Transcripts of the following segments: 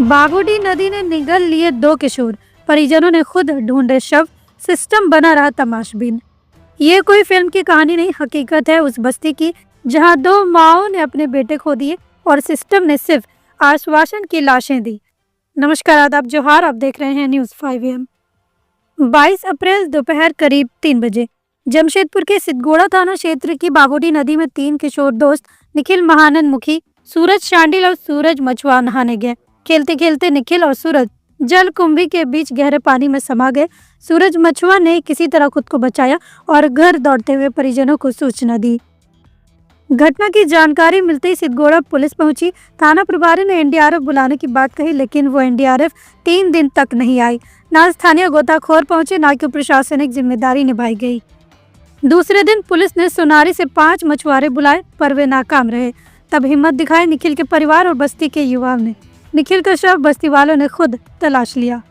बागोडी नदी ने निगल लिए 2 किशोर, परिजनों ने खुद ढूंढे शव, सिस्टम बना रहा तमाशबीन। ये कोई फिल्म की कहानी नहीं, हकीकत है उस बस्ती की जहां 2 माओं ने अपने बेटे खो दिए और सिस्टम ने सिर्फ आश्वासन की लाशें दी। नमस्कार, आदाब, जोहार। आप देख रहे हैं न्यूज़ 5 AM। 22 अप्रैल दोपहर करीब 3 बजे जमशेदपुर के सिद्धगोड़ा थाना क्षेत्र की बागोडी नदी में 3 किशोर दोस्त निखिल महानंद मुखी, सूरज शांडिल और सूरज मछुआ नहाने गए। खेलते खेलते निखिल और सूरज जल कुंभी के बीच गहरे पानी में समा गए। सूरज मछुआ ने किसी तरह खुद को बचाया और घर दौड़ते हुए परिजनों को सूचना दी। घटना की जानकारी मिलते ही सिद्धगोड़ा पुलिस पहुंची। थाना प्रभारी ने एनडीआरएफ बुलाने की बात कही, लेकिन वो एनडीआरएफ 3 दिन तक नहीं आई। ना स्थानीय गोताखोर पहुंचे, ना कि प्रशासनिक जिम्मेदारी निभाई गई। दूसरे दिन पुलिस ने सोनारी से 5 मछुआरे बुलाए, पर वे नाकाम रहे। तब हिम्मत दिखाई निखिल के परिवार और बस्ती के युवाओं ने। निखिल का शव बस्ती वालों ने खुद तलाश लिया।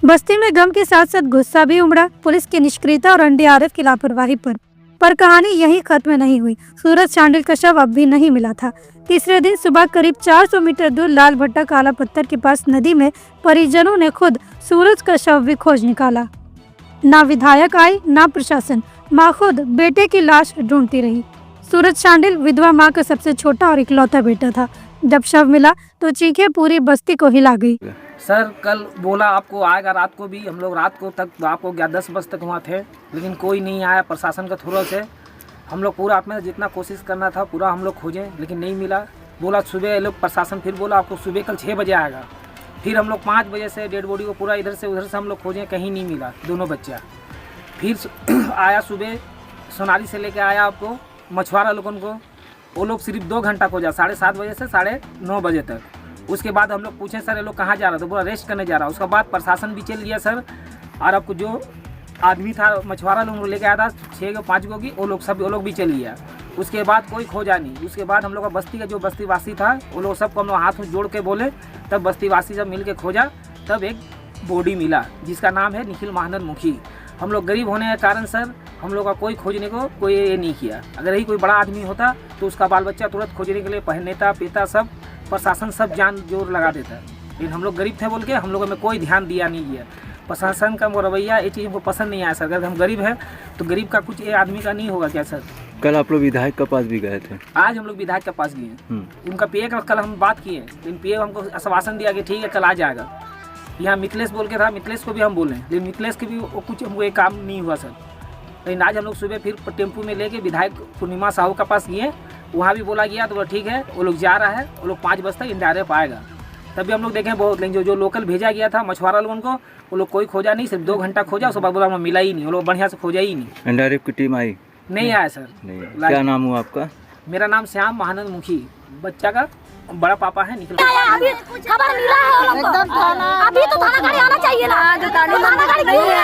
बस्ती में गम के साथ साथ गुस्सा भी उमड़ा पुलिस की निष्क्रियता और एनडीआरएफ की लापरवाही पर कहानी यही खत्म नहीं हुई। सूरज शांडिल का शव अब भी नहीं मिला था। तीसरे दिन सुबह करीब 400 मीटर दूर लाल भट्टा काला पत्थर के पास नदी में परिजनों ने खुद सूरज का शव भी खोज निकाला। ना विधायक आई, ना प्रशासन, माँ खुद बेटे की लाश ढूंढती रही। सूरज शांडिल विधवा माँ का सबसे छोटा और इकलौता बेटा था। जब शव मिला तो चीखें पूरी बस्ती को हिला गई। सर कल बोला आपको आएगा, रात को भी हम लोग रात को तक तो आपको 10 बजे तक वहाँ थे, लेकिन कोई नहीं आया। प्रशासन का थोड़ा से हम लोग पूरा अपने जितना कोशिश करना था पूरा हम लोग खोजें, लेकिन नहीं मिला। बोला सुबह लोग प्रशासन फिर बोला आपको सुबह कल 6 बजे आएगा। फिर हम लोग 5 बजे से डेड बॉडी को पूरा इधर से उधर से हम लोग खोजें, कहीं नहीं मिला दोनों बच्चा। फिर आया सुबह सोनारी से लेके आया आपको मछुआरा लोगों को, वो लोग सिर्फ 2 घंटा खोजा, 7:30 बजे से 9:30 बजे तक। उसके बाद हम लोग पूछे सर ये लोग कहाँ जा रहा था, पूरा रेस्ट करने जा रहा। उसके बाद प्रशासन भी चल गया सर, और आपको जो आदमी था मछुआरा लोग लेके आया था 6-5 को की, वो लोग भी चल गया। उसके बाद कोई खोजा नहीं। उसके बाद हम लोग का बस्ती का जो बस्तीवासी था वो लोग सबको हम लोग हाथ जोड़ के बोले, तब बस्तीवासी सब मिल के खोजा, तब एक बॉडी मिला जिसका नाम है निखिल महानंद मुखी। हम लोग गरीब होने के कारण सर हम लोग का कोई खोजने को कोई ये नहीं किया। अगर यही कोई बड़ा आदमी होता तो उसका बाल बच्चा तुरंत खोजने के लिए नेता पिता सब प्रशासन सब जान जोर लगा देता। लेकिन हम लोग गरीब थे बोल के हम लोगों में कोई ध्यान दिया नहीं गया। प्रशासन का वो रवैया ये चीज़ हमको पसंद नहीं आया सर। अगर हम गरीब हैं तो गरीब का कुछ ये आदमी का नहीं होगा क्या सर। कल आप लोग विधायक के पास भी गए थे? आज हम लोग विधायक के पास गए। उनका पीए का कल हम बात किए, लेकिन पीए हमको आश्वासन दिया कि ठीक है कल आ जाएगा। यहाँ मिथिलेश बोल के था, मिथिलेश को भी हम बोले, लेकिन मिथिलेश के भी वो कुछ हमको एक काम नहीं हुआ सर। लेकिन आज हम लोग सुबह फिर टेम्पू में लेके विधायक पूर्णिमा साहू के पास गए, वहाँ भी बोला गया तो बोला ठीक है वो लोग जा रहा है, वो लोग 5 बजे तक एनडीआरएफ आएगा। तभी हम लोग देखें बहुत, लेकिन जो लोकल भेजा गया था मछुआरा लोगों को वो लोग कोई खोजा नहीं, सिर्फ 2 घंटा खोजा, उसके बाद बोला हमें मिला ही नहीं, वो लोग बढ़िया से खोजा ही नहीं। एनडीआरएफ की टीम आई? नहीं आया सर। नहीं। क्या नाम हुआ आपका? मेरा नाम श्याम महानंद मुखी, बच्चा का बड़ा पापा है निखिल। अभी खबर मिला है एकदम थाना, अभी तो थाना गाड़ी आना चाहिए ना, जो थाना गाड़ी क्यों नहीं आया?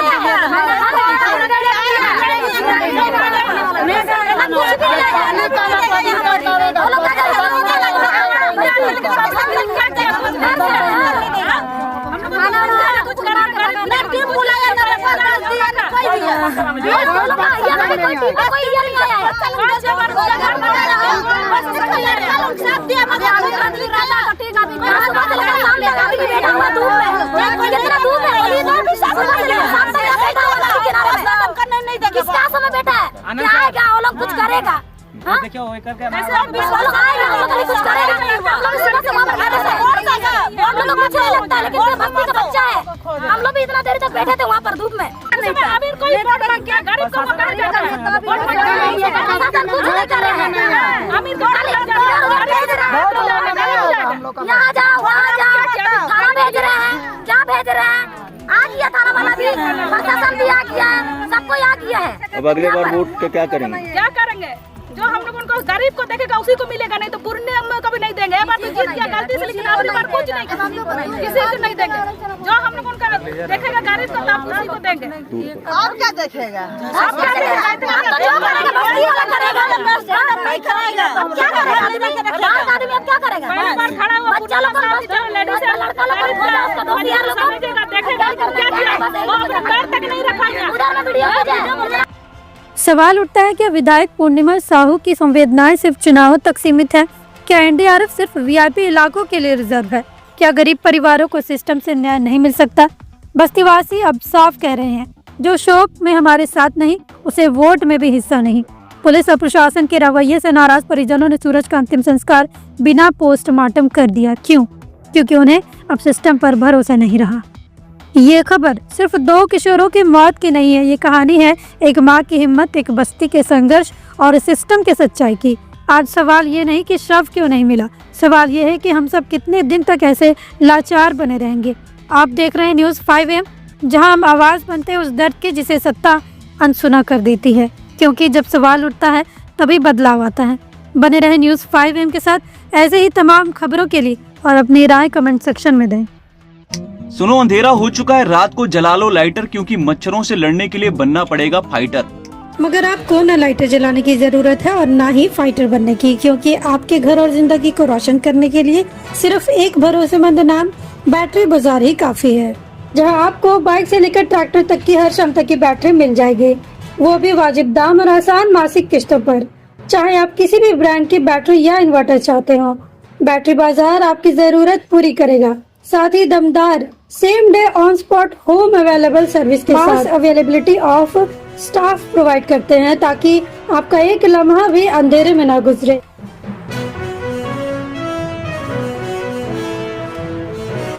किसका समय बेटा है, क्या आएगा वो लोग कुछ करेगा? देखिए वो करके कुछ करेगा, हम लोग मुझे नहीं लगता, लेकिन बस्ती का बच्चा है। हम लोग भी इतना देर तक बैठे थे वहाँ पर धूप में। यहाँ जाओ वहाँ जाओ, थाना भेज रहे हैं, क्या भेज रहे हैं? आ गया थाना वाला भी, प्रशासन भी आ गया है, सबको आ गया है। अब अगले बार वोट के क्या करेंगे? क्या करेंगे? जो हम लोग उनको गरीब को देखेगा उसी को मिलेगा, नहीं तो पूर्ण हम कभी नहीं देंगे। बार तो जीत गया गलती से, लेकिन अगली बार कुछ नहीं किसी को नहीं देंगे। जो हम लोग उनका देखेगा गरीब को तब उसी को देंगे। और क्या देखेगा? आप क्या देखेगा? क्या करेगा? पहली बार खड़ा हुआ बच्चा लोग लेडीज देखेगा क्या किया, वो अपना पैर तक नहीं रखा। सवाल उठता है, क्या विधायक पूर्णिमा साहू की संवेदनाएं सिर्फ चुनावों तक सीमित है? क्या एनडीआरएफ सिर्फ वीआईपी इलाकों के लिए रिजर्व है? क्या गरीब परिवारों को सिस्टम से न्याय नहीं मिल सकता? बस्तीवासी अब साफ कह रहे हैं, जो शोक में हमारे साथ नहीं, उसे वोट में भी हिस्सा नहीं। पुलिस और प्रशासन के रवैये से नाराज परिजनों ने सूरज का अंतिम संस्कार बिना पोस्टमार्टम कर दिया। क्यों? क्योंकि उन्हें अब सिस्टम पर भरोसा नहीं रहा। ये खबर सिर्फ 2 किशोरों की मौत की नहीं है, ये कहानी है एक माँ की हिम्मत, एक बस्ती के संघर्ष और सिस्टम के सच्चाई की। आज सवाल ये नहीं कि शव क्यों नहीं मिला, सवाल ये है कि हम सब कितने दिन तक ऐसे लाचार बने रहेंगे। आप देख रहे हैं न्यूज़ 5 AM, जहां हम आवाज़ बनते हैं उस दर्द की जिसे सत्ता अनसुना कर देती है, क्योंकि जब सवाल उठता है तभी बदलाव आता है। बने रहे न्यूज़ 5 AM के साथ ऐसे ही तमाम खबरों के लिए और अपनी राय कमेंट सेक्शन में दें। सुनो, अंधेरा हो चुका है, रात को जला लो लाइटर, क्योंकि मच्छरों से लड़ने के लिए बनना पड़ेगा फाइटर। मगर आपको न लाइटर जलाने की जरूरत है और ना ही फाइटर बनने की, क्योंकि आपके घर और जिंदगी को रोशन करने के लिए सिर्फ एक भरोसेमंद नाम बैटरी बाजार ही काफी है, जहां आपको बाइक से लेकर ट्रैक्टर तक की हर क्षमता की बैटरी मिल जाएगी, वो भी वाजिब दाम और आसान मासिक किस्तों पर। चाहे आप किसी भी ब्रांड की बैटरी या इन्वर्टर चाहते हो, बैटरी बाजार आपकी जरूरत पूरी करेगा। साथ ही दमदार same day on spot home available service के साथ अवेलेबिलिटी ऑफ स्टाफ प्रोवाइड करते हैं, ताकि आपका एक लम्हा भी अंधेरे में ना गुजरे।